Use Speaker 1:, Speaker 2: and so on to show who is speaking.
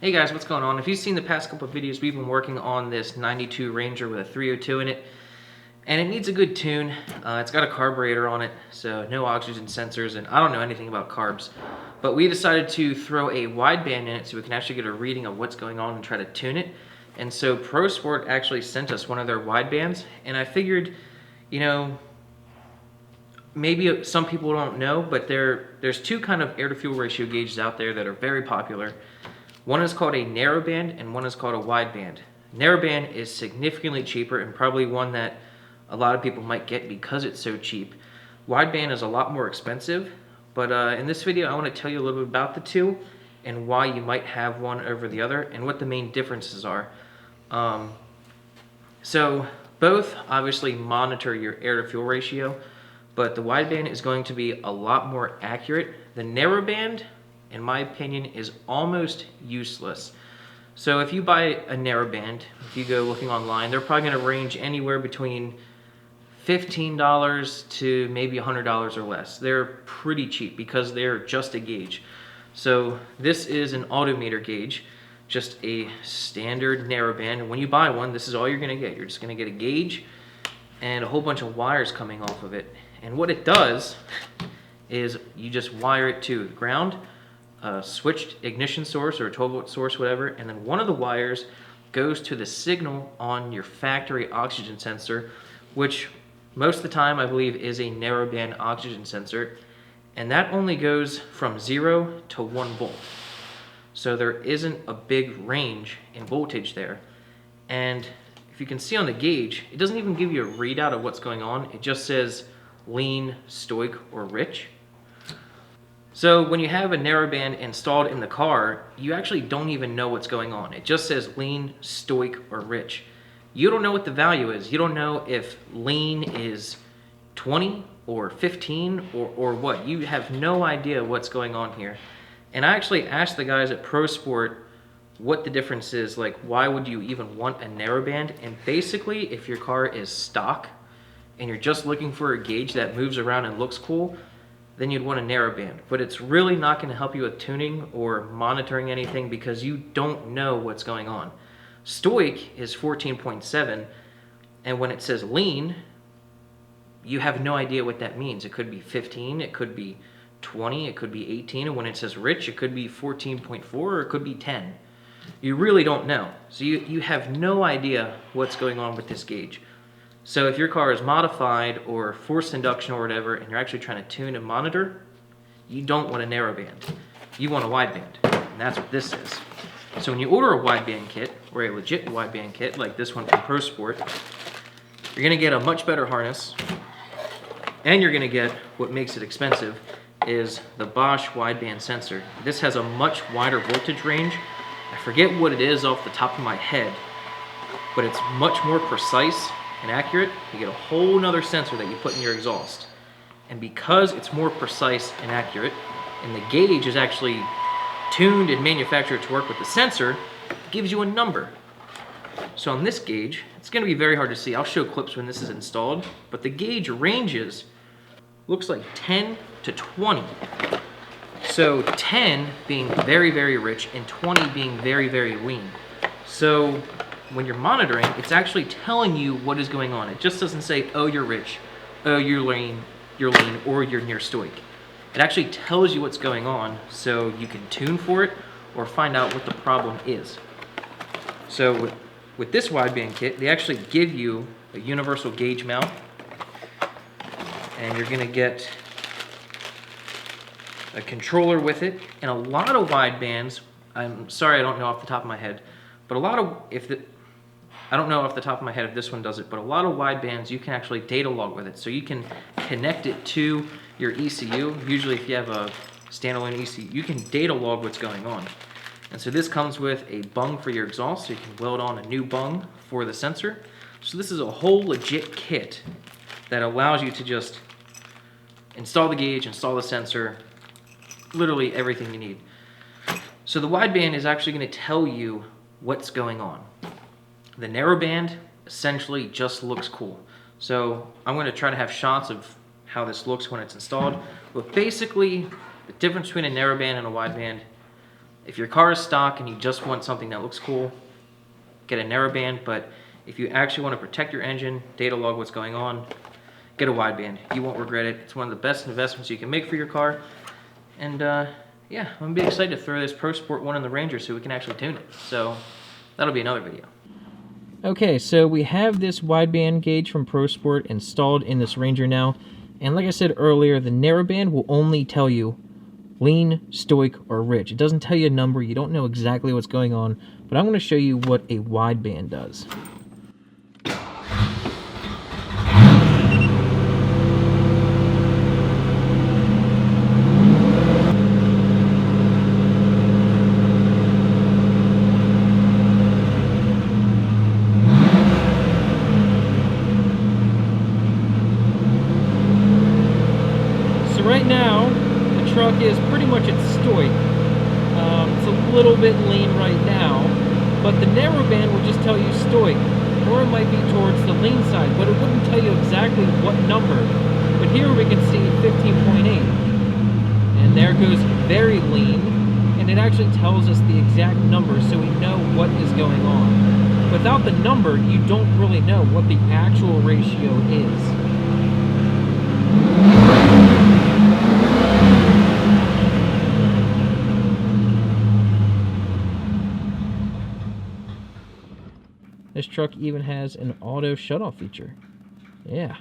Speaker 1: Hey guys, what's going on? If you've seen the past couple of videos, we've been working on this 92 Ranger with a 302 in it, and it needs a good tune. It's got a carburetor on it, so no oxygen sensors, and I don't know anything about carbs. But we decided to throw a wideband in it so we can actually get a reading of what's going on and try to tune it. And so Pro Sport actually sent us one of their widebands, and I figured, you know, maybe some people don't know, but there's two kind of air-to-fuel ratio gauges out there that are very popular. One is called a narrowband and one is called a wideband. Narrowband is significantly cheaper and probably one that a lot of people might get because it's so cheap. Wideband is a lot more expensive, but in this video I want to tell you a little bit about the two and why you might have one over the other and what the main differences are. So both obviously monitor your air-to-fuel ratio, but the wideband is going to be a lot more accurate. The narrowband, in my opinion, is almost useless. So if you buy a narrowband, if you go looking online, they're probably going to range anywhere between $15 to maybe $100 or less. They're pretty cheap because they're just a gauge. So this is an autometer gauge, just a standard narrowband. And when you buy one, this is all you're going to get. You're just going to get a gauge and a whole bunch of wires coming off of it. And what it does is you just wire it to the ground, a switched ignition source or a 12-volt source, whatever, and then one of the wires goes to the signal on your factory oxygen sensor, which most of the time I believe is a narrowband oxygen sensor, and that only goes from 0 to 1 volt. So there isn't a big range in voltage there. And if you can see on the gauge, it doesn't even give you a readout of what's going on. It just says lean, stoic, or rich. So when you have a narrowband installed in the car, you actually don't even know what's going on. It just says lean, stoic, or rich. You don't know what the value is. You don't know if lean is 20 or 15 or what. You have no idea what's going on here. And I actually asked the guys at Pro Sport what the difference is, like why would you even want a narrowband? And basically, if your car is stock and you're just looking for a gauge that moves around and looks cool, then you'd want a narrowband. But it's really not going to help you with tuning or monitoring anything because you don't know what's going on. Stoic is 14.7, and when it says lean, you have no idea what that means. It could be 15, it could be 20, it could be 18, and when it says rich, it could be 14.4 or it could be 10. You really don't know. So you have no idea what's going on with this gauge. So if your car is modified or forced induction or whatever, and you're actually trying to tune and monitor, you don't want a narrowband. You want a wideband, and that's what this is. So when you order a wideband kit, or a legit wideband kit, like this one from Pro Sport, you're gonna get a much better harness, and you're gonna get, what makes it expensive, is the Bosch wideband sensor. This has a much wider voltage range. I forget what it is off the top of my head, but it's much more precise and accurate. You get a whole nother sensor that you put in your exhaust. And because it's more precise and accurate, and the gauge is actually tuned and manufactured to work with the sensor, it gives you a number. So on this gauge, it's going to be very hard to see. I'll show clips when this is installed, but the gauge ranges, looks like 10 to 20. So 10 being very, very rich and 20 being very, very lean. So when you're monitoring, it's actually telling you what is going on. It just doesn't say, oh, you're rich, oh, you're lean, or you're near stoic. It actually tells you what's going on so you can tune for it or find out what the problem is. So with this wideband kit, they actually give you a universal gauge mount, and you're gonna get a controller with it. And a lot of widebands, I'm sorry I don't know off the top of my head, but a lot of, I don't know off the top of my head if this one does it, but a lot of widebands you can actually data log with it. So you can connect it to your ECU. Usually if you have a standalone ECU, you can data log what's going on. And so this comes with a bung for your exhaust, so you can weld on a new bung for the sensor. So this is a whole legit kit that allows you to just install the gauge, install the sensor, literally everything you need. So the wideband is actually going to tell you what's going on. The narrowband essentially just looks cool. So I'm going to try to have shots of how this looks when it's installed. But basically, the difference between a narrowband and a wideband If your car is stock and you just want something that looks cool, get a Narrowband. But if you actually want to protect your engine, data log what's going on, get a wideband. You won't regret it. It's one of the best investments you can make for your car. And yeah, I'm gonna be excited to throw this Pro Sport one in the Ranger so we can actually tune it. So that'll be another video. Okay, so we have this wideband gauge from Pro Sport installed in this Ranger now. And like I said earlier, the Narrowband will only tell you lean, stoic, or rich. It doesn't tell you a number. You don't know exactly what's going on. But I'm going to show you what a wideband does. Right now, the truck is pretty much at stoic. It's a little bit lean right now, but the Narrowband will just tell you stoic, or it might be towards the lean side, but it wouldn't tell you exactly what number. But here we can see 15.8, and there goes very lean, and it actually tells us the exact number so we know what is going on. Without the number, you don't really know what the actual ratio is. This truck even has an auto shutoff feature. Yeah.